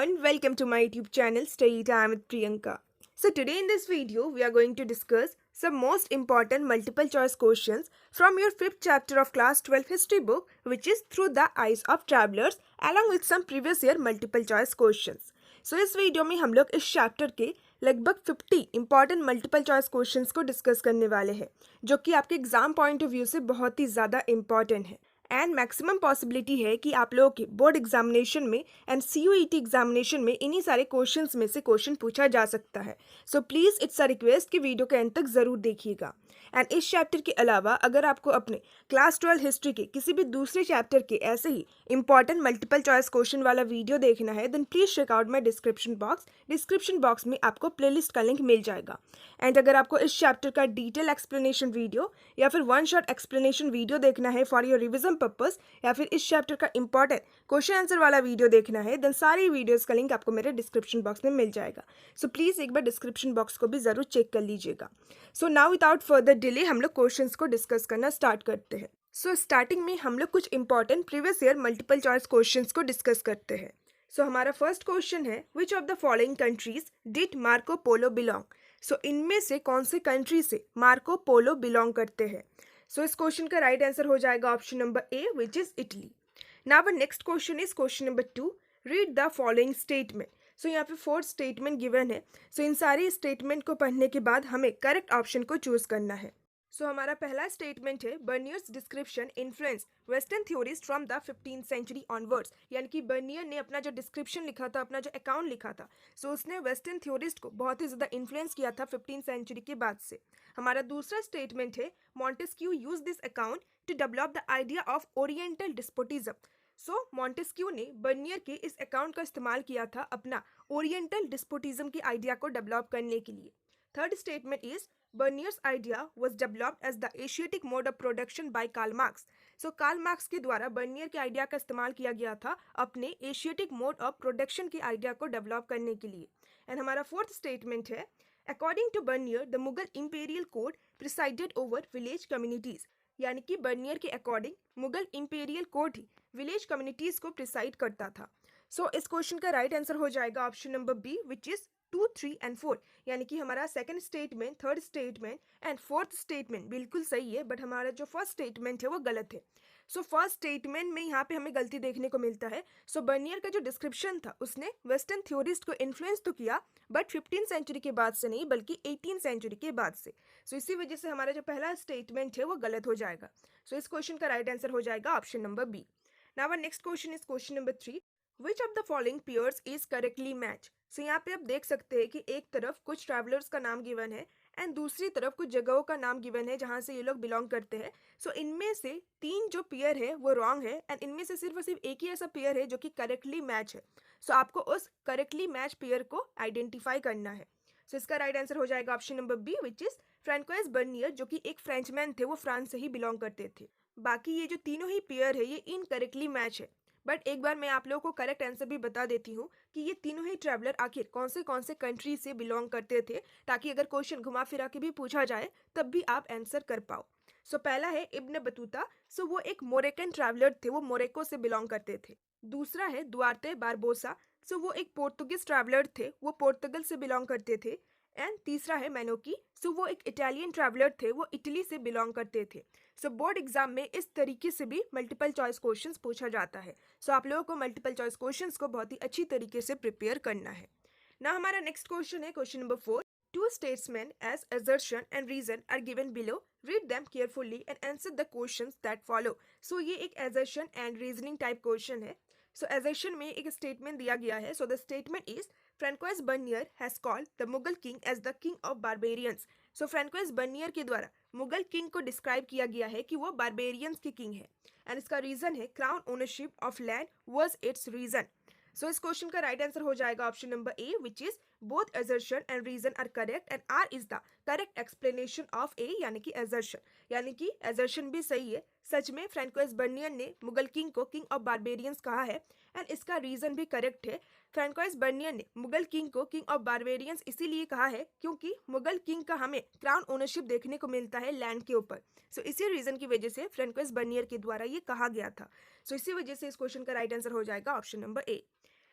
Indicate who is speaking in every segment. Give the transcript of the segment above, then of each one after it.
Speaker 1: everyone, welcome to my YouTube channel Study Time with Priyanka. So today in this video we are going to discuss some most important multiple choice questions from your 5th chapter of class 12 history book, which is Through the Eyes of Travelers, along with some previous year multiple choice questions. So इस video में हम लोग इस chapter के लगभग 50 important multiple choice questions को discuss करने वाले हैं, जो कि आपके एग्जाम पॉइंट ऑफ व्यू से बहुत ही ज़्यादा इंपॉर्टेंट है एंड मैक्सिमम पॉसिबिलिटी है कि आप लोगों के बोर्ड एग्जामिनेशन में एंड सीयूईटी एग्जामिनेशन में इन्हीं सारे क्वेश्चंस में से क्वेश्चन पूछा जा सकता है. So please it's a request कि वीडियो के एंड तक ज़रूर देखिएगा. एंड इस चैप्टर के अलावा अगर आपको अपने क्लास 12 हिस्ट्री के किसी भी दूसरे चैप्टर के ऐसे ही इंपॉर्टेंट मल्टीपल चॉइस क्वेश्चन वाला वीडियो देखना है, then please check out my description box में आपको प्लेलिस्ट का लिंक मिल जाएगा. एंड अगर आपको इस चैप्टर का डिटेल एक्सप्लेनेशन वीडियो या फिर वन शॉट एक्सप्लेनेशन वीडियो देखना है फॉर योर रिविजन पर्पस, या फिर इस चैप्टर का इंपॉर्टेंट क्वेश्चन आंसर वाला वीडियो देखना है, देन सारी वीडियोस का लिंक आपको मेरे डिस्क्रिप्शन बॉक्स में मिल जाएगा. सो प्लीज़ एक बार डिस्क्रिप्शन बॉक्स को भी ज़रूर चेक कर लीजिएगा. So now without further delay हम लोग क्वेश्चंस को डिस्कस करना स्टार्ट करते हैं. सो स्टार्टिंग में हम लोग कुछ important previous year multiple choice questions को डिस्कस करते हैं. सो हमारा फर्स्ट क्वेश्चन है, which of the following countries did Marco Polo belong. So इनमें से कौन से कंट्री से मार्को पोलो बिलोंग करते हैं. सो इस क्वेश्चन का राइट आंसर हो जाएगा option number A, which is Italy. Now next question is question number 2, read the following statement. So यहाँ पे 4 स्टेटमेंट गिवन है. सो इन सारी स्टेटमेंट को पढ़ने के बाद हमें करेक्ट ऑप्शन को चूज करना है. सो हमारा पहला स्टेटमेंट है, Bernier's description influence western theories from the 15th century onwards. यानी कि बर्नियर ने अपना जो डिस्क्रिप्शन लिखा था, अपना जो अकाउंट लिखा था, सो उसने वेस्टर्न थ्योरिस्ट को बहुत ही ज़्यादा इन्फ्लुएंस किया था 15th सेंचुरी के बाद से. हमारा दूसरा स्टेटमेंट है, Montesquieu use this account to develop the idea of oriental despotism. So Montesquieu ने बर्नियर के इस अकाउंट का इस्तेमाल किया था अपना ओरिएंटल डिस्पोटिज्म की आइडिया को डेवलप करने के लिए. Third statement is, Bernier's idea was developed as the Asiatic mode of production by Karl Marx. So Karl Marx के द्वारा बर्नियर के आइडिया का इस्तेमाल किया गया था अपने एशियाटिक मोड ऑफ प्रोडक्शन के आइडिया को डेवलप करने के लिए. एंड हमारा फोर्थ स्टेटमेंट है, according to Bernier the Mughal imperial code presided over village communities. यानी कि बर्नियर के अकॉर्डिंग मुगल इंपीरियल कोड ही विलेज कम्युनिटीज को प्रिसाइड करता था. सो इस क्वेश्चन का राइट आंसर हो जाएगा option number B, which is 2, 3 and 4. यानी कि हमारा second statement, third statement and fourth statement बिल्कुल सही है, बट हमारा जो फर्स्ट स्टेटमेंट है वो गलत है. सो फर्स्ट स्टेटमेंट में यहाँ पे हमें गलती देखने को मिलता है. सो बर्नियर का जो डिस्क्रिप्शन था उसने वेस्टर्न थ्योरिस्ट को इन्फ्लुएंस तो किया, बट 15th सेंचुरी के बाद से नहीं बल्कि 18th सेंचुरी के बाद से. सो इसी वजह से हमारा जो पहला स्टेटमेंट है वो गलत हो जाएगा. सो इस क्वेश्चन का राइट आंसर हो जाएगा option number B. Now next question is question number 3, which of the following pairs is correctly match. So यहाँ पे आप देख सकते हैं कि एक तरफ कुछ ट्रैवलर्स का नाम गिवन है एंड दूसरी तरफ कुछ जगहों का नाम गिवन है जहाँ से ये लोग बिलोंग करते हैं. सो इनमें से 3 जो पेयर है वो रॉन्ग है एंड इनमें से सिर्फ और सिर्फ एक ही ऐसा पेयर है जो कि करेक्टली मैच है. सो आपको उस करेक्टली मैच पेयर को आइडेंटिफाई करना है. सो इसका राइट आंसर हो जाएगा option number B, which is Francois Bernier, जो कि एक फ्रेंचमैन थे, वो फ्रांस से ही बिलोंग करते थे. बाकी ये जो तीनों ही पेयर है ये इनकरेक्टली मैच है. बट एक बार मैं आप लोगों को करेक्ट आंसर भी बता देती हूँ कि ये तीनों ही ट्रैवलर आखिर कौन से कंट्री से बिलोंग करते थे, ताकि अगर क्वेश्चन घुमा फिरा के भी पूछा जाए तब भी आप आंसर कर पाओ. सो पहला है इब्न बतूता. सो वो एक मोरेकन ट्रैवलर थे, वो मोरेको से बिलोंग करते थे. दूसरा है दुआर्ते बारबोसा. सो वो एक पोर्तुगीज ट्रैवलर थे, वो पोर्तुगल से बिलोंग करते थे. एंड तीसरा है मैनोकी. सो वो एक इटालियन ट्रैवलर थे, वो इटली से बिलोंग करते थे. सो बोर्ड एग्जाम में इस तरीके से भी मल्टीपल चॉइस क्वेश्चंस पूछा जाता है. सो आप लोगों को मल्टीपल चॉइस क्वेश्चंस को बहुत ही अच्छी तरीके से प्रिपेयर करना है. ना हमारा नेक्स्ट क्वेश्चन है question number 4, 2 statements as assertion and reason are given below. Read them carefully and answer the questions that follow. So ये एक assertion and reasoning type question है. So assertion में एक statement दिया गया है. So the statement is, Francois Bernier has called the Mughal king as the king of barbarians. So Francois Bernier के द्वारा मुगल किंग को डिस्क्राइब किया गया है कि वो बारबेरियंस के किंग है. एंड इसका रीजन है crown ownership of land was its reason. So इस क्वेश्चन का राइट आंसर हो जाएगा option number A, which is both assertion and reason are correct and R is the correct explanation of A, यानी कि assertion. यानी कि assertion भी सही है. सच में फ्रांकोइस बर्नियर ने मुगल किंग को किंग ऑफ बारबेरियंस कहा है एंड इसका रीजन भी करेक्ट है. फ्रांकोइस बर्नियर ने मुगल किंग को किंग ऑफ बारबेरियंस इसीलिए कहा है क्योंकि मुगल किंग का हमें क्राउन ओनरशिप देखने को मिलता है लैंड के ऊपर. सो इसी रीजन की वजह से फ्रांकोइस बर्नियर के द्वारा ये कहा गया था. सो इसी वजह से इस क्वेश्चन का राइट आंसर हो जाएगा ऑप्शन नंबर ए.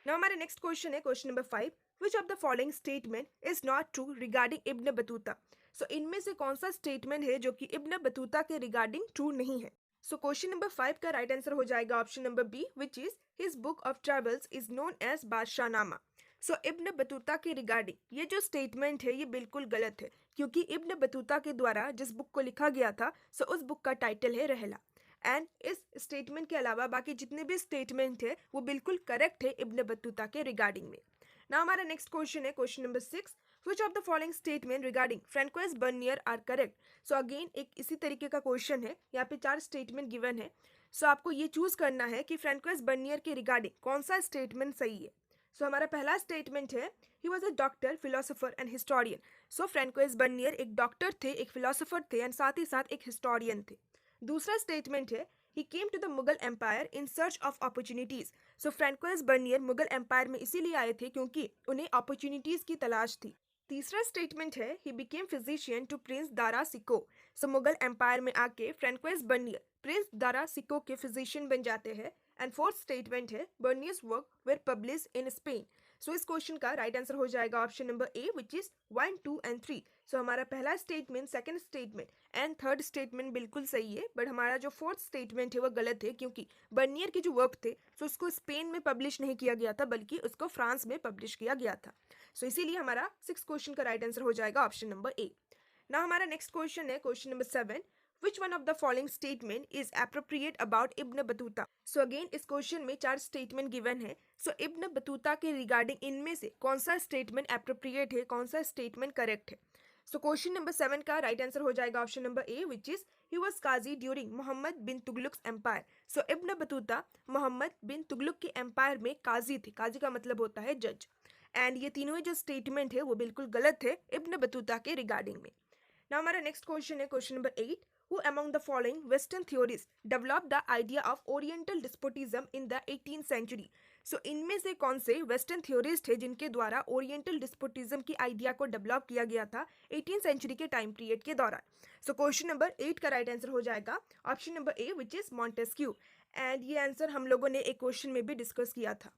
Speaker 1: नाउ हमारा नेक्स्ट क्वेश्चन है question number 5, which of the following statement is not true regarding Ibn Battuta. So इनमें से कौन सा स्टेटमेंट है जो कि इब्न बतूता के रिगार्डिंग ट्रू नहीं है। सो क्वेश्चन नंबर 5 का राइट आंसर हो जाएगा option number B, which is his book of travels is known as Badshahnama. So Ibn Battuta के रिगार्डिंग ये जो स्टेटमेंट है ये बिल्कुल गलत है, क्योंकि इब्न बतूता के द्वारा जिस बुक को लिखा गया था सो उस बुक का टाइटल है रहला। एंड इस स्टेटमेंट के अलावा बाकी जितने भी स्टेटमेंट है वो बिल्कुल करेक्ट है इब्न बतूता के रिगार्डिंग में। ना हमारा नेक्स्ट क्वेश्चन है question number 6, which of the following statement regarding Francois Bernier are correct. So again एक इसी तरीके का क्वेश्चन है, यहाँ पे 4 स्टेटमेंट गिवन है। सो आपको ये चूज करना है कि फ्रेंकोइस बर्नियर के रिगार्डिंग कौन सा स्टेटमेंट सही है। सो हमारा पहला स्टेटमेंट है, he was a doctor, philosopher and historian. So Francois Bernier एक डॉक्टर थे, एक फिलोसोफर थे एंड साथ ही साथ एक हिस्टोरियन थे। दूसरा स्टेटमेंट है, he came to the Mughal empire in search of opportunities. So Francois Bernier Mughal empire में इसीलिए आए थे क्योंकि उन्हें अपॉर्चुनिटीज की तलाश थी। तीसरा स्टेटमेंट है, he became physician to prince Dara Shikoh. So Mughal empire में आके Francois Bernier prince Dara Shikoh के फिजिशियन बन जाते हैं। एंड फोर्थ स्टेटमेंट है, Bernier's work were publish in Spain. So इस क्वेश्चन का राइट आंसर हो जाएगा option number A, which is 1, 2 and 3। So हमारा पहला statement, second statement and third statement बिल्कुल सही है, बट हमारा जो फोर्थ स्टेटमेंट है वो गलत है, क्योंकि बर्नियर के जो वर्क थे सो उसको स्पेन में पब्लिश नहीं किया गया था बल्कि उसको फ्रांस में पब्लिश किया गया था। सो इसीलिए हमारा 6 क्वेश्चन का राइट आंसर हो जाएगा ऑप्शन नंबर ए। ना हमारा नेक्स्ट क्वेश्चन है question number 7, which one of the following statement is appropriate about ibn Battuta. So again इस क्वेश्चन में 4 स्टेटमेंट गिवन है। सो इब्न बतूता के रिगार्डिंग इनमें से कौन सा स्टेटमेंट एप्रोप्रिएट है, कौन सा स्टेटमेंट करेक्ट है। सो क्वेश्चन नंबर 7 का राइट आंसर हो जाएगा option number A, which is he was Qazi during Muhammad bin Tughlaq empire. So Ibn Battuta Muhammad bin Tughlaq के एम्पायर में काजी थे, काजी का मतलब होता है जज। एंड ये तीनों जो स्टेटमेंट है वो बिल्कुल गलत है इब्न बतूता के रिगार्डिंग में। ना हमारा नेक्स्ट क्वेश्चन है question number 8, who among the following Western theorists developed the idea of Oriental despotism in the 18th century। सो इनमें से कौन से वेस्टर्न थ्योरिस्ट है जिनके द्वारा ओरिएंटल डिस्पोटिज्म की आइडिया को डेवलप किया गया था 18th सेंचुरी के टाइम पीरियड के दौरान। सो क्वेश्चन नंबर 8 का राइट आंसर हो जाएगा option number A, which is Montesquieu. And ये आंसर हम लोगों ने एक क्वेश्चन में भी डिस्कस किया था।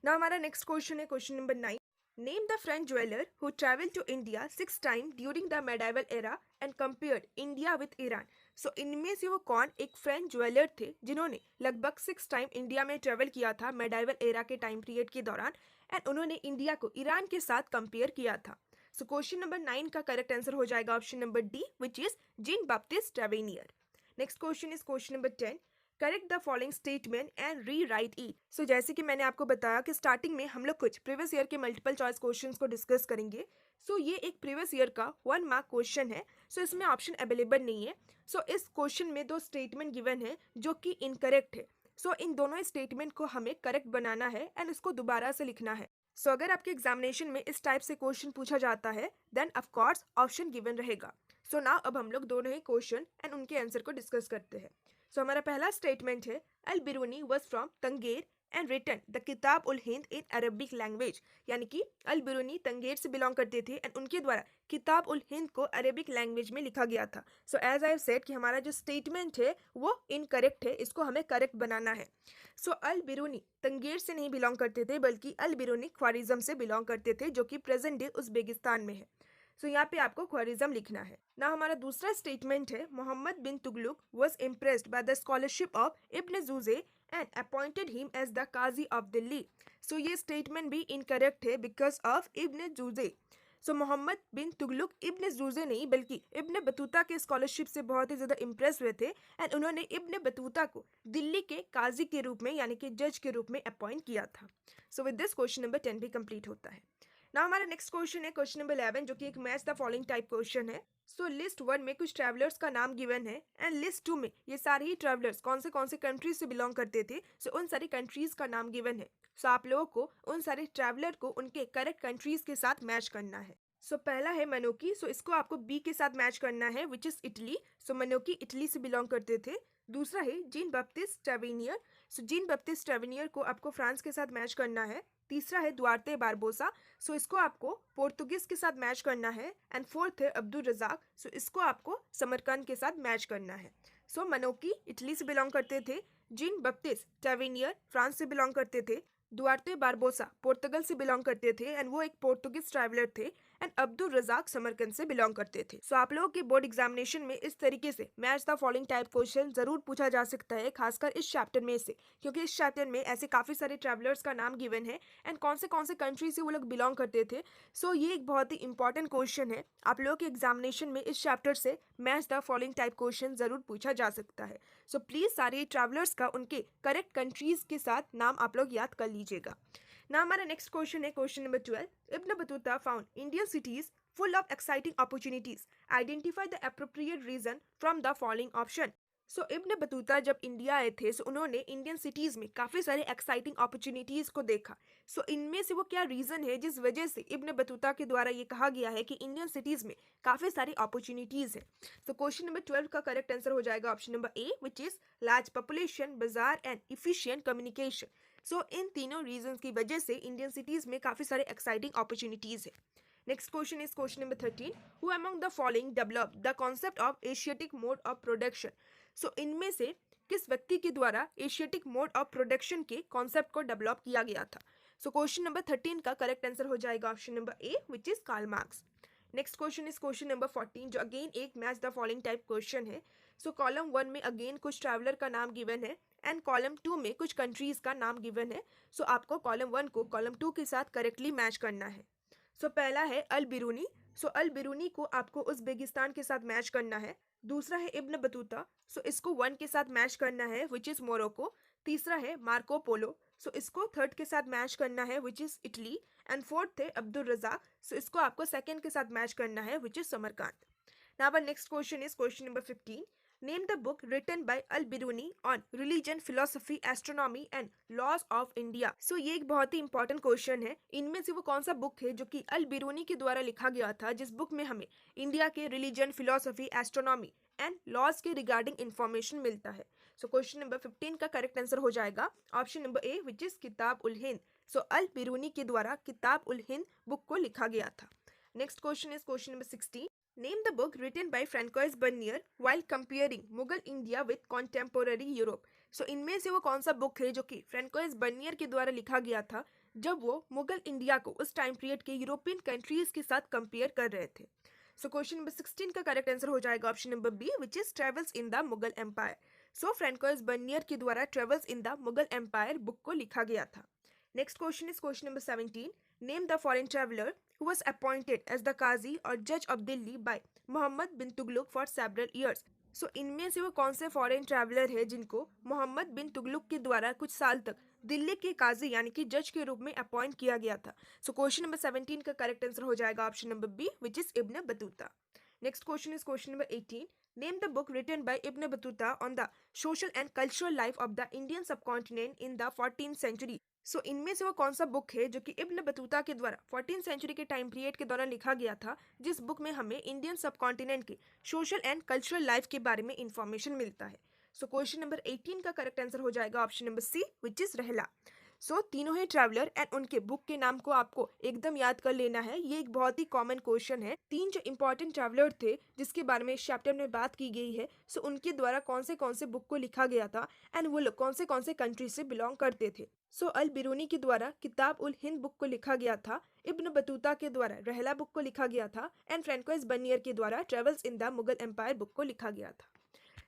Speaker 1: ना हमारा नेक्स्ट क्वेश्चन है question number 9, Name the French jeweler who traveled to India 6 times during the medieval era and compared India with Iran। सो इनमें से वो कौन एक फ्रेंच ज्वेलर थे जिन्होंने लगभग 6 टाइम इंडिया में ट्रेवल किया था मेडाइवल एरा के टाइम पीरियड के दौरान, एंड उन्होंने इंडिया को ईरान के साथ कंपेयर किया था। सो क्वेश्चन नंबर 9 का करेक्ट आंसर हो जाएगा option number D, which is Jean Baptiste Tavernier. Next question is question number 10, correct the following statement and rewrite it. So जैसे कि मैंने आपको बताया कि स्टार्टिंग में हम लोग कुछ प्रीवियस ईयर के मल्टीपल चॉइस क्वेश्चंस को डिस्कस करेंगे। सो ये एक प्रीवियस ईयर का 1 मार्क क्वेश्चन है। सो इसमें ऑप्शन अवेलेबल नहीं है। सो इस क्वेश्चन में 2 स्टेटमेंट गिवन है जो कि इनकरेक्ट है। सो इन दोनों स्टेटमेंट को हमें करेक्ट बनाना है एंड उसको दोबारा से लिखना है। सो अगर आपके एग्जामिनेशन में इस टाइप से क्वेश्चन पूछा जाता है देन ऑफकोर्स ऑप्शन गिवन रहेगा। सो नाउ अब हम लोग दोनों ही क्वेश्चन एंड उनके आंसर को डिस्कस करते हैं। सो हमारा पहला स्टेटमेंट है, Al Biruni was from Tangier and written the Kitab ul Hind in Arabic language. यानी कि अल बिरूनी तंगेर से बिलोंग करते थे एंड उनके द्वारा किताब उल हिंद को अरबिक लैंग्वेज में लिखा गया था। सो एज आई सेड कि हमारा जो स्टेटमेंट है वो इनकरेक्ट है, इसको हमें करेक्ट बनाना है। सो अल बिरूनी तंगेर से नहीं बिलोंग करते थे बल्कि अल बिरूनी ख्वारिज्म से बिलोंग करते थे, जो कि प्रेजेंट डे उज़्बेकिस्तान में है। सो यहाँ पे आपको ख्वारिज्म लिखना है ना। हमारा दूसरा स्टेटमेंट है, Muhammad bin Tughlaq was impressed by the scholarship of Ibn Juzayy and appointed him as the Qazi of Delhi. So ये स्टेटमेंट भी इनकरेक्ट है because of Ibn Juzayy. So Muhammad bin Tughlaq Ibn Juzayy नहीं बल्कि इब्न बतूता के स्कॉलरशिप से बहुत ही ज़्यादा इम्प्रेस हुए थे एंड उन्होंने इब्न बतूता को दिल्ली के काजी के रूप में यानी कि जज के रूप में अपॉइंट किया था। सो विद दिस क्वेश्चन नंबर 10 भी कंप्लीट होता है। ना हमारा नेक्स्ट क्वेश्चन है क्वेश्चन नंबर 11, जो कि एक match the following type question है। सो लिस्ट 1 में कुछ ट्रैवलर्स का नाम गिवन है एंड लिस्ट 2 में ये सारे ही ट्रैवलर्स कौन से कंट्रीज से बिलोंग करते थे। सो उन सारी कंट्रीज का नाम गिवन है। सो आप लोगों को उन सारे ट्रैवलर को उनके करेक्ट कंट्रीज के साथ मैच करना है। सो पहला है मनोकी। सो इसको आपको बी के साथ मैच करना है which is Italy. So Manucci Italy से बिलोंग करते थे। दूसरा है Jean Baptiste Tavernier. So Jean Baptiste Tavernier को आपको फ्रांस के साथ मैच करना है। तीसरा है दुआर्ते बारबोसा। सो इसको आपको पोर्तुगीज के साथ मैच करना है। एंड फोर्थ है अब्दुल रजाक। सो इसको आपको समरकंद के साथ मैच करना है। सो मनोकी इटली से बिलोंग करते थे। जीन बैप्टिस्ट ट्रेवेनियर फ्रांस से बिलोंग करते थे। दुआर्ते बारबोसा पोर्तुगल से बिलोंग करते थे एंड वो एक पोर्तुगीज ट्रैवलर थे एंड अब्दुल रजाक समरकंद से बिलोंग करते थे। सो आप लोगों के बोर्ड एग्जामिनेशन में इस तरीके से match the following type question जरूर पूछा जा सकता है, खासकर इस चैप्टर में से, क्योंकि इस चैप्टर में ऐसे काफी सारे ट्रैवलर्स का नाम गिवन है एंड कौन से कंट्री से वो लोग बिलोंग करते थे। सो ये एक बहुत ही इंपॉर्टेंट क्वेश्चन है। आप लोगों के एग्जामिनेशन में इस चैप्टर से match the following type question जरूर पूछा जा सकता है। सो प्लीज सारे ट्रैवलर्स का उनके करेक्ट कंट्रीज के साथ नाम आप लोग याद कर लीजिएगा। ना हमारा नेक्स्ट क्वेश्चन है question number 12। Ibn Battuta found Indian cities full of exciting opportunities. Identify the appropriate reason from the following option. So Ibn Battuta जब इंडिया आए थे सो उन्होंने इंडियन सिटीज़ में काफ़ी सारे एक्साइटिंग अपॉर्चुनिटीज़ को देखा। सो इनमें से वो क्या रीज़न है जिस वजह से इब्न बतूता के द्वारा ये कहा गया है कि इंडियन सिटीज़ में काफ़ी सारी अपॉर्चुनिटीज़ है। सो क्वेश्चन नंबर 12 का करेक्ट आंसर हो जाएगा option number A, which is large population, बाजार एंड इफिशियंट कम्युनिकेशन। सो इन तीनों रीजंस की वजह से इंडियन सिटीज़ में काफ़ी सारे एक्साइटिंग अपॉर्चुनिटीज़ है। Next question is question number 13. Who among the following developed the concept of Asiatic mode of production? So इनमें से किस व्यक्ति के द्वारा एशियाटिक मोड ऑफ प्रोडक्शन के कॉन्सेप्ट को डेवलप किया गया था? सो क्वेश्चन नंबर 13 का करेक्ट आंसर हो जाएगा option number A, which is Karl Marx. Next question is question number 14, जो अगेन एक match the following type question है। सो कॉलम 1 में अगेन कुछ ट्रैवलर का नाम गिवन है एंड कॉलम 2 में कुछ कंट्रीज का नाम गिवन है। सो आपको कॉलम 1 को कॉलम 2 के साथ करेक्टली मैच करना है। सो पहला है Al Biruni. So Al Biruni को आपको उज़्बेकिस्तान के साथ मैच करना है। दूसरा है इब्न बतूता। सो इसको 1 के साथ मैच करना है, विच इज़ मोरक्को। तीसरा है मार्को पोलो। सो इसको 3rd के साथ मैच करना है, which is Italy. And 4th है अब्दुल रज़ाक। सो इसको आपको 2nd के साथ मैच करना है, which is Samarkand. Now our next question is question number 15। Name the book written by Al-Biruni on religion, philosophy, astronomy and laws of India. So ये एक बहुत ही इंपॉर्टेंट क्वेश्चन है। इनमें से वो कौन सा बुक है जो कि अल बिरूनी के द्वारा लिखा गया था, जिस बुक में हमें इंडिया के religion, philosophy, astronomy and laws के रिगार्डिंग इंफॉर्मेशन मिलता है। सो क्वेश्चन नंबर 15 का करेक्ट आंसर हो जाएगा option number A, which is किताब उल हिंद। सो अल बिरूनी के द्वारा किताब उल हिंद बुक को लिखा गया था। Next question is question number 16। Name the book written by Francois Bernier while comparing Mughal India with contemporary Europe. So इनमें से वो कौन सा बुक है जो कि फ्रेंकोइस बर्नियर के द्वारा लिखा गया था जब वो मुगल इंडिया को उस टाइम पीरियड के यूरोपियन कंट्रीज के साथ कंपेयर कर रहे थे? सो क्वेश्चन नंबर 16 का करेक्ट आंसर हो जाएगा option number B, which is travels in the Mughal empire. So Francois Bernier के द्वारा travels in the Mughal empire book को लिखा गया था। Next question is question number 17। Name the foreign traveler who was appointed as the Qazi or Judge of Delhi by Muhammad bin Tughlaq for several years. सो इनमें से वो कौन से foreign traveller है जिनको मोहम्मद बिन तुगलक के द्वारा कुछ साल तक दिल्ली के काजी यानी कि जज के रूप में अपॉइंट किया गया था? सो क्वेश्चन नंबर 17 का करेक्ट आंसर हो जाएगा option number B, which is Ibn Battuta. Next question is question number 18। Name the book written by Ibn Battuta on the social and cultural life of the Indian subcontinent in the 14th century. So इनमें से वो कौन सा book है जो कि Ibn Battuta के द्वारा 14th सेंचुरी के टाइम पीरियड के दौरान लिखा गया था, जिस बुक में हमें इंडियन सबकॉन्टिनेंट के सोशल एंड कल्चरल लाइफ के बारे में इंफॉर्मेशन मिलता है? सो क्वेश्चन नंबर 18 का करेक्ट आंसर हो जाएगा option number C, which is Rihla. So तीनों ही ट्रैवलर एंड उनके बुक के नाम को आपको एकदम याद कर लेना है। ये एक बहुत ही कॉमन क्वेश्चन है। 3 जो इंपॉर्टेंट ट्रैवलर थे जिसके बारे में इस चैप्टर में बात की गई है, सो उनके द्वारा कौन से बुक को लिखा गया था एंड वो लोग कौन से कंट्री से बिलोंग करते थे? सो अल बिरूनी के द्वारा किताब उल हिंद बुक को लिखा गया था, इब्न बतूता के द्वारा रहला बुक को लिखा गया था एंड फ्रेंकोइस बर्नियर के द्वारा travels in the Mughal empire book को लिखा गया था।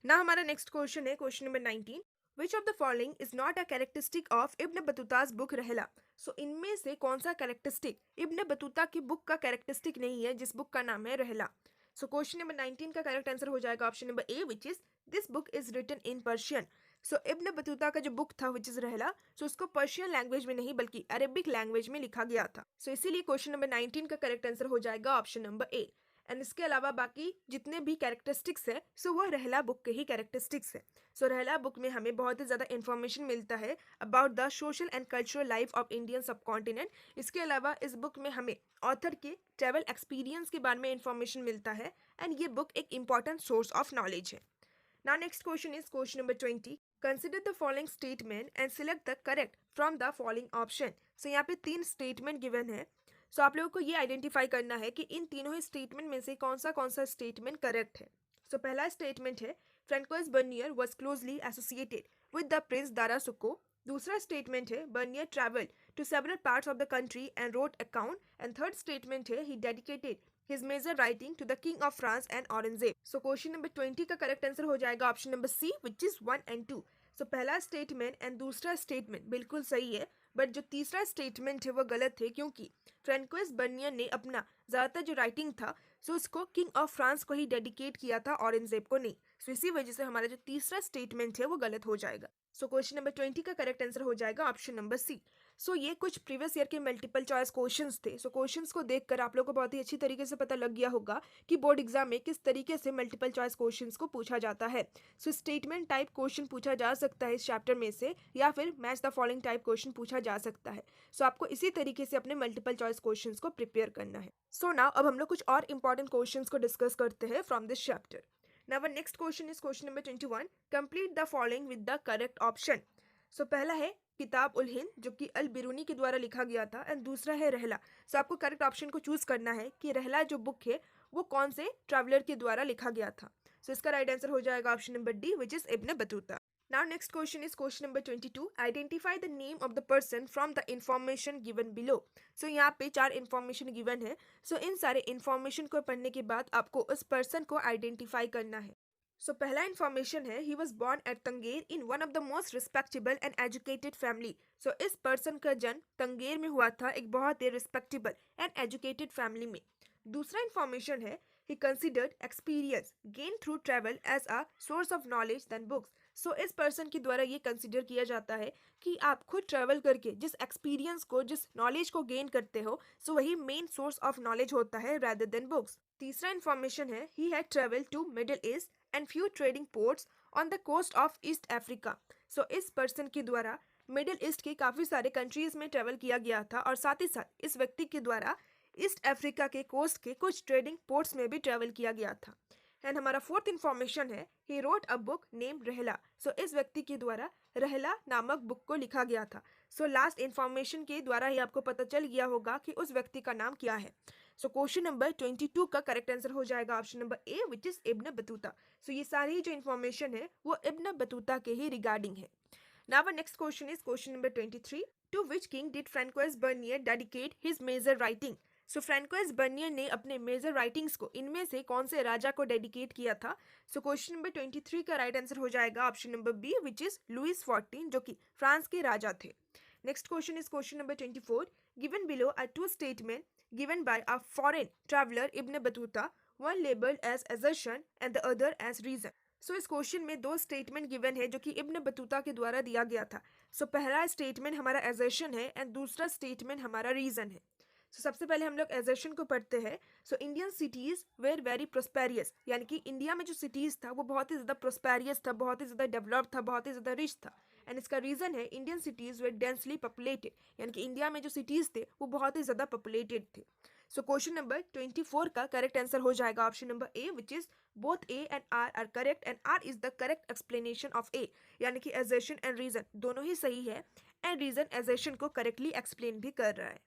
Speaker 1: ना हमारा नेक्स्ट क्वेश्चन है question number 19। Which of the following is not a characteristic of Ibn Battuta's book Rihla? So इनमें से कौन सा कैरेक्टरिस्टिक इब्न बतूता की बुक का कैरेक्टरिस्टिक नहीं है जिस बुक का नाम है रहला? सो क्वेश्चन नंबर 19 का करेक्ट आंसर हो जाएगा option number A, which is this book is written in Persian. So Ibn Battuta का जो बुक था विच इज रहला, सो उसको पर्शियन लैंग्वेज में नहीं बल्कि अरेबिक लैंग्वेज में लिखा गया था। सो इसीलिए क्वेश्चन नंबर 19 का करेक्ट आंसर हो जाएगा ऑप्शन नंबर ए। एंड इसके अलावा बाकी जितने भी कैरेक्टरिस्टिक्स है सो वह रहला बुक के ही कैरेक्टरिस्टिक्स है। सो रहला बुक में हमें बहुत ही ज़्यादा इन्फॉर्मेशन मिलता है about the social and cultural life of Indian subcontinent. इसके अलावा इस बुक में हमें ऑथर के ट्रैवल एक्सपीरियंस के बारे में इंफॉर्मेशन मिलता है एंड ये बुक एक इंपॉर्टेंट सोर्स ऑफ नॉलेज है। Now next question is question number 20। Consider the following statement and select the correct from the following option. So यहाँ पे 3 स्टेटमेंट गिवन है। सो आप लोगों को ये आइडेंटिफाई करना है कि इन तीनों ही स्टेटमेंट में से कौन सा स्टेटमेंट करेक्ट है। सो पहला स्टेटमेंट है Francois Bernier was closely associated with the prince Dara Shikoh. दूसरा स्टेटमेंट है Bernier travel to several parts of the country and wrote account and third statement है he dedicated his major writing to the king of France and Aurangzeb. So question number 20 का correct answer हो जाएगा option number C which is 1 and 2. So पहला statement and दूसरा statement बिल्कुल सही है, but जो तीसरा स्टेटमेंट है वो गलत है, क्योंकि फ्रेंकोइस बर्नियर ने अपना ज़्यादातर जो राइटिंग था सो उसको किंग ऑफ फ्रांस को ही डेडिकेट किया था, औरंगजेब को नहीं. सो इसी वजह से हमारा जो तीसरा स्टेटमेंट है वो गलत हो जाएगा. सो क्वेश्चन नंबर 20 का करेक्ट आंसर हो जाएगा ऑप्शन नंबर सी. सो ये कुछ प्रीवियस ईयर के मल्टीपल चॉइस क्वेश्चंस थे. सो क्वेश्चंस को देखकर आप लोगों को बहुत ही अच्छी तरीके से पता लग गया होगा कि बोर्ड एग्जाम में किस तरीके से मल्टीपल चॉइस क्वेश्चंस को पूछा जाता है. सो स्टेटमेंट टाइप क्वेश्चन पूछा जा सकता है इस चैप्टर में से, या फिर match the following type question पूछा जा सकता है. सो आपको इसी तरीके से अपने मल्टीपल चॉइस क्वेश्चंस को प्रिपेयर करना है. सो नाउ अब हम लोग कुछ और इंपॉर्टेंट क्वेश्चंस को डिस्कस करते हैं from this chapter. Now our next question is question number 21. Complete the following with the correct option. So पहला है किताब उल हिंद जो कि अल बिरूनी के द्वारा लिखा गया था, एंड दूसरा है रहला. सो आपको करेक्ट ऑप्शन को चूज करना है कि रहला जो बुक है वो कौन से ट्रैवलर के द्वारा लिखा गया था. सो इसका राइट आंसर हो जाएगा option number D which is Ibn Battuta. Now next question is question number 22. Identify the name of the person from the information given below. So यहाँ पे 4 information given है. So इन सारे information को पढ़ने के बाद आपको उस person को identify करना है. So पहला information है he was born at Tangier in one of the most respectable and educated family. So इस person का जन्म तंगेर में हुआ था एक बहुत ही respectable and educated family में. दूसरा information है he considered experience gained through travel as a source of knowledge than books. सो इस पर्सन के द्वारा ये कंसिडर किया जाता है कि आप खुद ट्रैवल करके जिस एक्सपीरियंस को जिस नॉलेज को गेन करते हो सो वही मेन सोर्स ऑफ नॉलेज होता है रादर देन बुक्स. तीसरा इन्फॉर्मेशन है he had travel to Middle East and few trading ports on the coast of East Africa. So इस पर्सन के द्वारा मिडिल ईस्ट के काफ़ी सारे कंट्रीज में ट्रेवल किया गया था, और साथ ही साथ इस व्यक्ति के द्वारा ईस्ट अफ्रीका के कोस्ट के कुछ ट्रेडिंग पोर्ट्स में भी ट्रेवल किया गया था. एंड हमारा फोर्थ इन्फॉर्मेशन है he wrote a book name रहला. सो इस व्यक्ति के द्वारा रहला नामक बुक को लिखा गया था. सो लास्ट इन्फॉर्मेशन के द्वारा ही आपको पता चल गया होगा कि उस व्यक्ति का नाम क्या है. सो क्वेश्चन नंबर 22 का करेक्ट आंसर हो जाएगा option number A which is Ibn Battuta. So ये सारी जो इन्फॉर्मेशन है वो इब्न बतूता के ही रिगार्डिंग है. Now our next question is question number 23. To which king did Francois Bernier dedicate his major writing. So Francois Bernier ने अपने मेजर राइटिंग्स को इनमें से कौन से राजा को डेडिकेट किया था. सो क्वेश्चन नंबर 23 का राइट आंसर हो जाएगा option number B which is Louis 14 जो कि फ्रांस के राजा थे. Next question is question number 24. Given below are two statement given by a foreign traveller Ibn Battuta, one labelled as assertion and the other as reason. So इस question में 2 statement given है जो कि Ibn Battuta के द्वारा दिया गया था. सो पहला स्टेटमेंट हमारा असर्शन है एंड दूसरा स्टेटमेंट हमारा रीजन है. सो सबसे पहले हम लोग एजर्शन को पढ़ते हैं. So Indian cities were very prosperous, यानी कि इंडिया में जो सिटीज़ था वो बहुत ही ज़्यादा प्रोस्पेरियस था, बहुत ही ज़्यादा डेवलप था, बहुत ही ज़्यादा रिच था. एंड इसका रीज़न है Indian cities were densely populated, यानी कि इंडिया में जो सिटीज़ थे वो बहुत ही ज़्यादा पॉपुलेटेड थे. सो क्वेश्चन नंबर 24 का करेक्ट आंसर हो जाएगा option number A which is both A and R correct, and R is the correct explanation of A, यानी कि एजर्शन एंड रीज़न दोनों ही सही है, एंड रीज़न एजर्शन को करेक्टली एक्सप्लेन भी कर रहा है.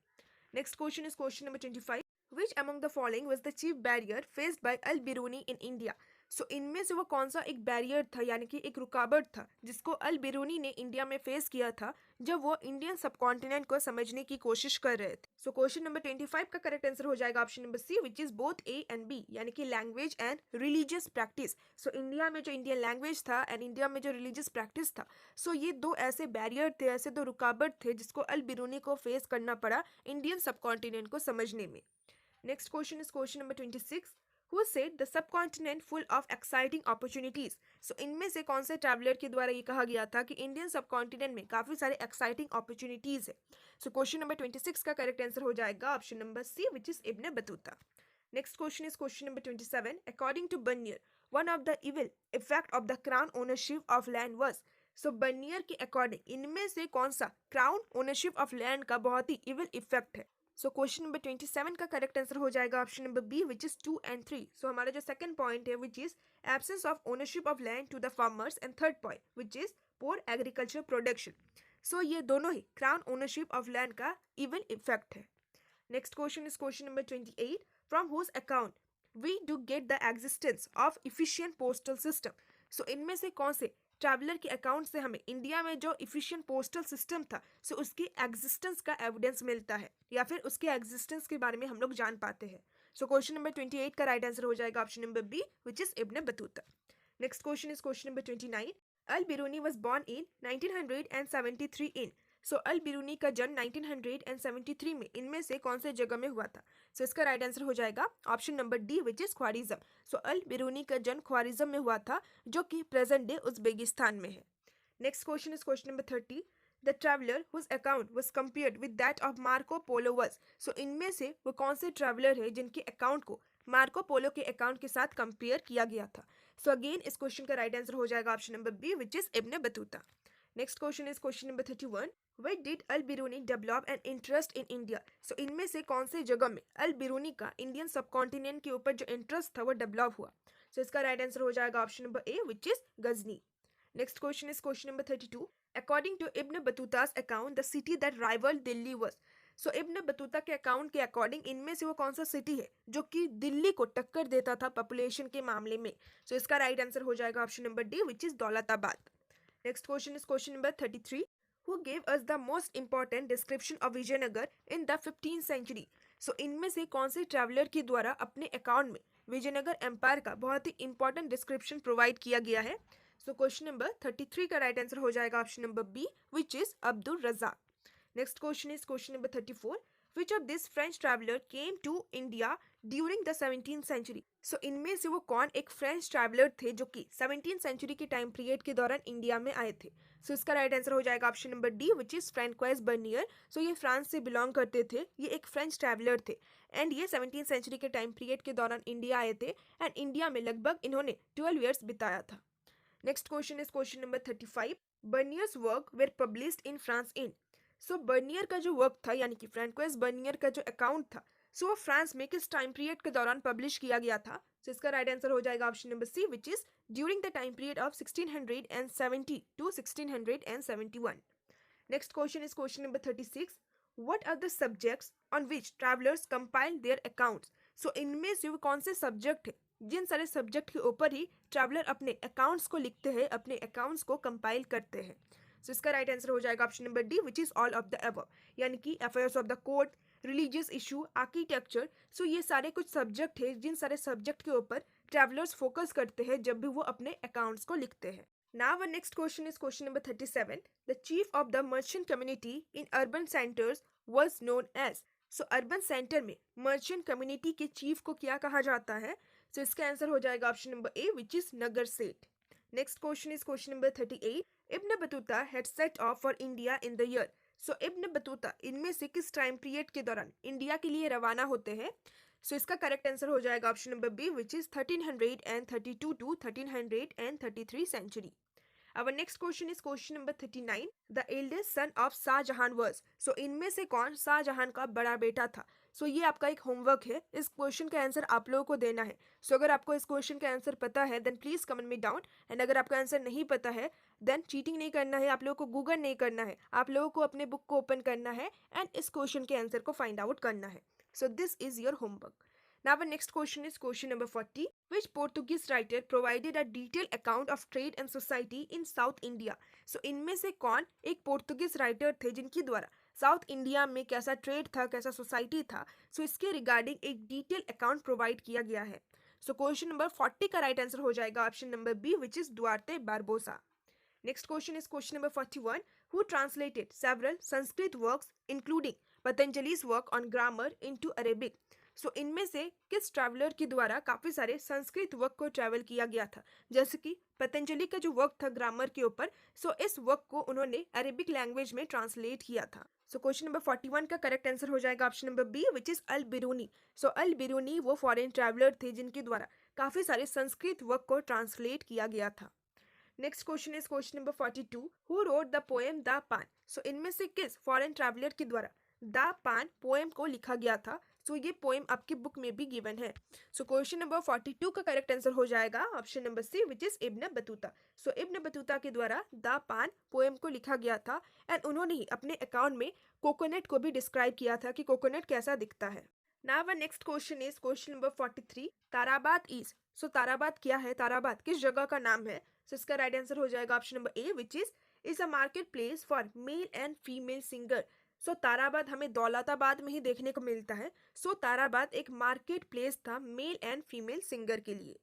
Speaker 1: Next question is question number 25. Which among the following was the chief barrier faced by Al-Biruni in India? सो इनमें से वो कौन सा एक बैरियर था, यानी कि एक रुकावट था जिसको अल बिरूनी ने इंडिया में फेस किया था जब वो इंडियन सबकॉन्टिनेंट को समझने की कोशिश कर रहे थे. सो क्वेश्चन नंबर 25 का करेक्ट आंसर हो जाएगा option number C which is both A and B, यानी कि language and religious practice. So India में जो इंडियन लैंग्वेज था एंड इंडिया में जो रिलीजियस प्रैक्टिस था, सो ये 2 ऐसे बैरियर थे, ऐसे 2 रुकावट थे जिसको अल बिरूनी को फेस करना पड़ा इंडियन सबकॉन्टिनेंट को समझने में. Next question is question number 26. Who said the subcontinent full of exciting opportunities? सो इनमें से कौन से ट्रैवलर के द्वारा ये कहा गया था कि इंडियन सबकॉन्टिनेंट में काफ़ी सारे एक्साइटिंग अपॉर्चुनिटीज़ है. सो क्वेश्चन नंबर 26 का करेक्ट आंसर हो जाएगा option number C which is Ibn Battuta. Next question is question number 27. According to Bernier one of the evil effect of the crown ownership of land was. So Bernier के according इनमें से कौन सा crown ownership of land का बहुत ही evil effect है. So question number 27 का correct answer हो जाएगा option number B which is 2 and 3. So हमारा जो सेकंड पॉइंट है which is absence of ownership of land to the farmers, and third point which is poor agriculture production. So ये दोनों ही crown ownership of land का evil effect है. Next question is question number 28. From whose account we do get the existence of efficient postal system. So इनमें से कौन से traveller के अकाउंट से हमें इंडिया में जो इफिशिएंट पोस्टल सिस्टम था सो उसकी एग्जिस्टेंस का एविडेंस मिलता है या फिर उसके एग्जिस्टेंस के बारे में हम लोग जान पाते हैं। सो क्वेश्चन नंबर 28 का राइट आंसर हो जाएगा option number B which is Ibn Battuta. Next question is question number 29। Al Biruni was born in 1973 in. So Al Biruni का जन्म 1973 में इनमें से कौन से जगह में हुआ था? सो इसका राइट आंसर हो जाएगा option number D which is Khwarizm. So Al Biruni का जन्म ख्वारिज़म में हुआ था जो कि प्रेजेंट डे उज़्बेकिस्तान में है। Next question is question number 30। The traveller whose account was compared with that of Marco Polo was। सो इनमें से वो कौन से ट्रैवलर है जिनके अकाउंट को मार्को पोलो के अकाउंट के साथ कंपेयर किया गया था? सो अगेन इस क्वेश्चन का राइट आंसर हो जाएगा option number B which is Ibn Battuta. Next question is question number 31। Where did Al Biruni develop an interest in India? So इनमें से कौन से जगह में अल बिरूनी का इंडियन सब कॉन्टिनेंट के ऊपर जो इंटरेस्ट था वो डेवलप हुआ? सो इसका राइट आंसर हो जाएगा option number A which is Ghazni. Next question is question number 32. According to Ibn Battuta's account, the city that rivaled Delhi was। So Ibn Battuta के अकाउंट के अकॉर्डिंग इनमें से वो कौन सा सिटी है जो कि दिल्ली को टक्कर देता था पॉपुलेशन के मामले में? सो इसका राइट आंसर हो जाएगा option number D which is Daulatabad. Next question is question number 33। Who gave us the most important description of Vijayanagar in the 15th century? सो इनमें से कौन से ट्रैवलर के द्वारा अपने अकाउंट में विजयनगर एम्पायर का बहुत ही इंपॉर्टेंट डिस्क्रिप्शन प्रोवाइड किया गया है? सो क्वेश्चन नंबर 33 का राइट आंसर हो जाएगा option number B which is Abdul Razzaq. Next question is question number 34। Which of this French traveller came to India during the 17th century? So इनमें से वो कौन एक फ्रेंच ट्रैवलर थे जो कि 17th सेंचुरी के टाइम पीरियड के दौरान इंडिया में आए थे? सो इसका राइट आंसर हो जाएगा option number D which is Francois Bernier. So ये फ्रांस से बिलोंग करते थे, ये एक फ्रेंच ट्रैवलर थे एंड ये 17th सेंचुरी के टाइम पीरियड के दौरान इंडिया आए थे एंड इंडिया में लगभग इन्होंने 12 ईयर्स बिताया था। Next question is question number 35। Bernier's work were published in France in. So Bernier का जो वर्क था यानी कि फ्रैंकोइस बर्नियर का जो अकाउंट था सो वो फ्रांस में किस टाइम पीरियड के दौरान पब्लिश किया गया था? सो इसका राइट आंसर हो जाएगा option number C which is during the time period of 1670 to 1671। Next question is question number 36। What are the subjects on which travelers compile their accounts? सो इनमें से वो कौन से सब्जेक्ट है जिन सारे सब्जेक्ट के ऊपर ही ट्रैवलर अपने अकाउंट्स को लिखते हैं, अपने अकाउंट्स को कंपाइल करते हैं? सो इसका राइट आंसर हो जाएगा option number D which is all of the above, यानी कि affairs of the court, religious issue, architecture. So ये सारे कुछ सब्जेक्ट है जिन सारे सब्जेक्ट के ऊपर ट्रैवलर्स फोकस करते हैं जब भी वो अपने अकाउंट्स को लिखते हैं। Now our next question is question number 37. The chief of the merchant community in urban centers was known as। So urban centre में मर्चेंट कम्युनिटी के चीफ को क्या कहा जाता है? सो इसका आंसर हो जाएगा option number A which is Nagar Seth. Next question is question number 38। Ibn Battuta had set off for India in the year. So Ibn Battuta इनमें से किस टाइम पीरियड के दौरान इंडिया के लिए रवाना होते हैं? सो इसका करेक्ट आंसर हो जाएगा option number B which is 1332 to 1333 century. Our next question is question number 39. The eldest son of Shah Jahan was। सो इनमें से कौन शाहजहां का बड़ा बेटा था? सो ये आपका एक होमवर्क है, इस क्वेश्चन का आंसर आप लोगों को देना है। सो अगर आपको इस क्वेश्चन का आंसर पता है then please comment me down, and अगर आपका आंसर नहीं पता है देन चीटिंग नहीं करना है, आप लोगों को गूगल नहीं करना है, आप लोगों को अपने बुक को ओपन करना है एंड इस क्वेश्चन के आंसर को फाइंड आउट करना है। So this is your homework. Now our next question is question number 40. Which Portuguese writer provided a detailed account of trade and society in South India? So इनमें से कौन एक Portuguese writer थे जिनके द्वारा साउथ इंडिया में कैसा ट्रेड था, कैसा सोसाइटी था, सो इसके रिगार्डिंग एक डिटेल अकाउंट प्रोवाइड किया गया है? सो क्वेश्चन नंबर 40 का राइट आंसर हो जाएगा option number B which is Duarte Barbosa. Next question is question number 41. Who translated several Sanskrit works including Patanjali's work on grammar into Arabic? सो इनमें से किस traveller के द्वारा काफ़ी सारे संस्कृत वर्क को ट्रैवल किया गया था? जैसे कि पतंजलि का जो वर्क था ग्रामर के ऊपर, सो इस वर्क को उन्होंने अरेबिक लैंग्वेज में ट्रांसलेट किया था। सो क्वेश्चन नंबर 41 का करेक्ट आंसर हो जाएगा option number B which is Al Biruni. So Al Biruni वो फॉरेन ट्रैवलर थे जिनके द्वारा काफ़ी सारे संस्कृत वर्क को ट्रांसलेट किया गया था। Next question is question number 42. Who wrote the poem the पान? सो इनमें से किस फॉरेन ट्रैवलर के द्वारा द पान पोएम को लिखा गया था? सो ये पोएम आपकी बुक में भी गिवन है। सो क्वेश्चन नंबर 42 का करेक्ट आंसर हो जाएगा option number C which is Ibn Battuta. So Ibn Battuta के द्वारा द पान पोएम को लिखा गया था एंड उन्होंने ही अपने अकाउंट में कोकोनट को भी डिस्क्राइब किया था कि कोकोनट कैसा दिखता है। Now our next question is question number 43. Tarabad is. So Tarabad क्या है? ताराबाद किस जगह का नाम है? सो इसका राइट आंसर हो जाएगा option number A which is a market place for male and female singer. So Tarabad हमें दौलताबाद में ही देखने को मिलता है। सो ताराबाद एक मार्केट प्लेस था मेल एंड फीमेल सिंगर के लिए।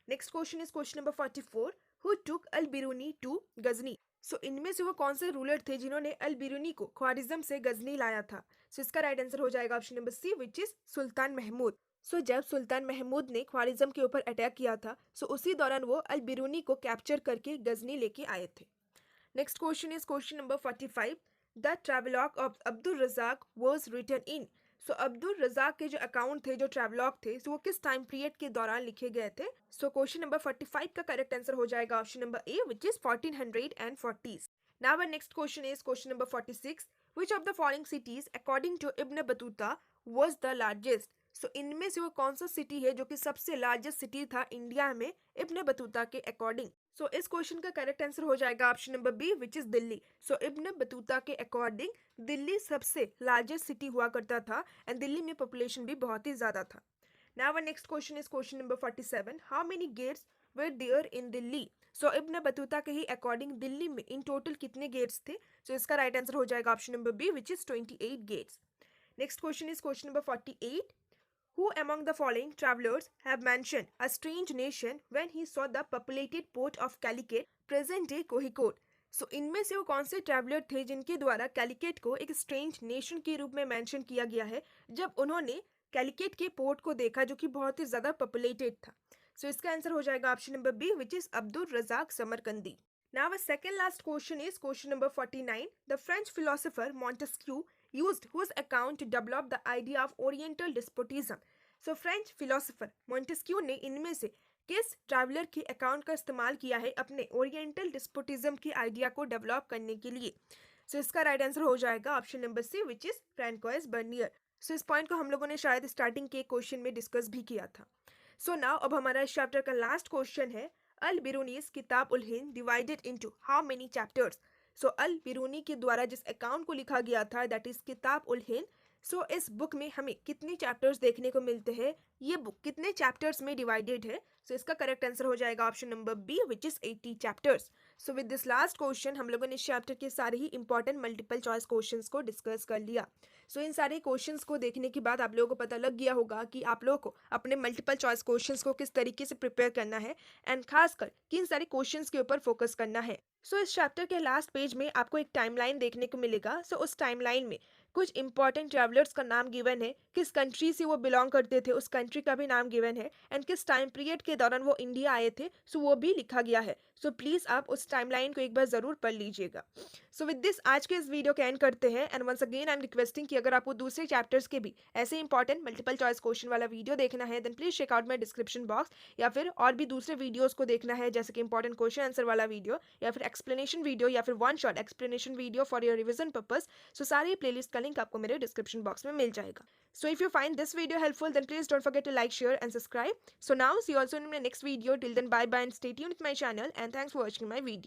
Speaker 1: Next question is question number 44 who took Al Biruni to Ghazni. So इनमें से वो कौन से रूलर थे जिन्होंने अल बिरूनी को ख्वारिज्म से गजनी लाया था। सो इसका राइट आंसर हो जाएगा option number C which is Sultan Mahmud. So जब सुल्तान महमूद ने ख्वारिज्म के ऊपर अटैक किया था सो उसी दौरान वो अल बिरूनी को कैप्चर करके गजनी लेके आए थे। Next question is question number 45 the travelogue of Abdul Razzaq was written in. So Abdul Razzaq के जो अकाउंट थे, जो ट्रैवलॉग थे, सो वो किस टाइम पीरियड के दौरान लिखे गए थे। सो क्वेश्चन नंबर 45 का करेक्ट आंसर हो जाएगा option number A which is 1440s। Now our next question is question number 46 which of the following cities according to Ibn Battuta was the largest। सो इनमें से वो कौन सा सिटी है जो कि सबसे लार्जेस्ट सिटी था इंडिया में इब्न बतूता के अकॉर्डिंग। सो इस क्वेश्चन का करेक्ट आंसर हो जाएगा option number B which is Delhi. So Ibn Battuta के अकॉर्डिंग दिल्ली सबसे लार्जेस्ट सिटी हुआ करता था एंड दिल्ली में पॉपुलेशन भी बहुत ही ज्यादा था। Now our next question is question number 47 how many gates were there in Delhi. So Ibn Battuta के ही अकॉर्डिंग दिल्ली में इन टोटल कितने गेट्स थे। सो इसका राइट आंसर हो जाएगा option number B which is 28 gates. Next question is question number 48 who among the following travelers have mentioned a strange nation when he saw the populated port of Calicut, present day Kozhikode। सो इनमें से वो कौन से traveller थे जिनके द्वारा कैलिकेट को एक स्ट्रेंज नेशन के रूप में मेंशन किया गया है जब उन्होंने कैलिकेट के पोर्ट को देखा जो कि बहुत ही ज्यादा पॉपुलेटेड था। सो इसका आंसर हो जाएगा option number B which is Abdul Razzaq Samarqandi. Now our second last question is question number 49 the French philosopher Montesquieu used whose account to develop the idea of Oriental despotism। So French philosopher Montesquieu ने इनमें से किस traveller के account का इस्तेमाल किया है अपने ओरिएंटल डिस्पोटिज्म की आइडिया को डेवलप करने के लिए। सो इसका राइट आंसर हो जाएगा option number C which is Francois Bernier. So इस पॉइंट को हम लोगों ने शायद स्टार्टिंग के क्वेश्चन में डिस्कस भी किया था। सो नाउ अब हमारा इस चैप्टर का लास्ट क्वेश्चन है Al Biruni's Kitab ul Hind divided into how many chapters. So Al Biruni के द्वारा जिस अकाउंट को लिखा गया था दैट इज किताब उल हिंद। सो इस बुक में हमें कितने चैप्टर्स देखने को मिलते हैं, ये बुक कितने चैप्टर्स में डिवाइडेड है। सो इसका करेक्ट आंसर हो जाएगा option number B which is 80 chapters. So with this last question हम लोगों ने इस चैप्टर के सारे ही इंपॉर्टेंट मल्टीपल चॉइस क्वेश्चंस को डिस्कस कर लिया। सो इन सारे क्वेश्चंस को देखने के बाद आप लोगों को पता लग गया होगा कि आप लोगों को अपने मल्टीपल चॉइस क्वेश्चंस को किस तरीके से प्रिपेयर करना है एंड खासकर किन सारे क्वेश्चंस के ऊपर फोकस करना है। सो इस चैप्टर के लास्ट पेज में आपको एक टाइमलाइन देखने को मिलेगा। सो उस टाइमलाइन में कुछ इंपॉर्टेंट ट्रैवलर्स का नाम गिवन है, किस कंट्री से वो बिलोंग करते थे उस कंट्री का भी नाम गिवन है एंड किस टाइम पीरियड के दौरान वो इंडिया आए थे सो वो भी लिखा गया है। सो प्लीज़ आप उस टाइमलाइन को एक बार ज़रूर पढ़ लीजिएगा। सो विद दिस आज के इस वीडियो को एंड करते हैं and once again I am requesting कि अगर आपको दूसरे चैप्टर्स के भी ऐसे इंपॉर्टेंट मल्टीपल चॉइस क्वेश्चन वाला वीडियो देखना है then please check out my description box या फिर और भी दूसरे वीडियोज़ को देखना है जैसे कि इंपॉर्टेंट क्वेश्चन आंसर वाला वीडियो या फिर एक्सप्लेनेशन वीडियो या फिर one shot explanation video for your revision purpose. So सारी प्लेलिस्ट का लिंक आपको मेरे डिस्क्रिप्शन बॉक्स में मिल जाएगा। So if you find this video helpful then please don't forget to like, share and subscribe. So now see you also in my next video. Till then bye bye and stay tuned with my channel and thanks for watching my video.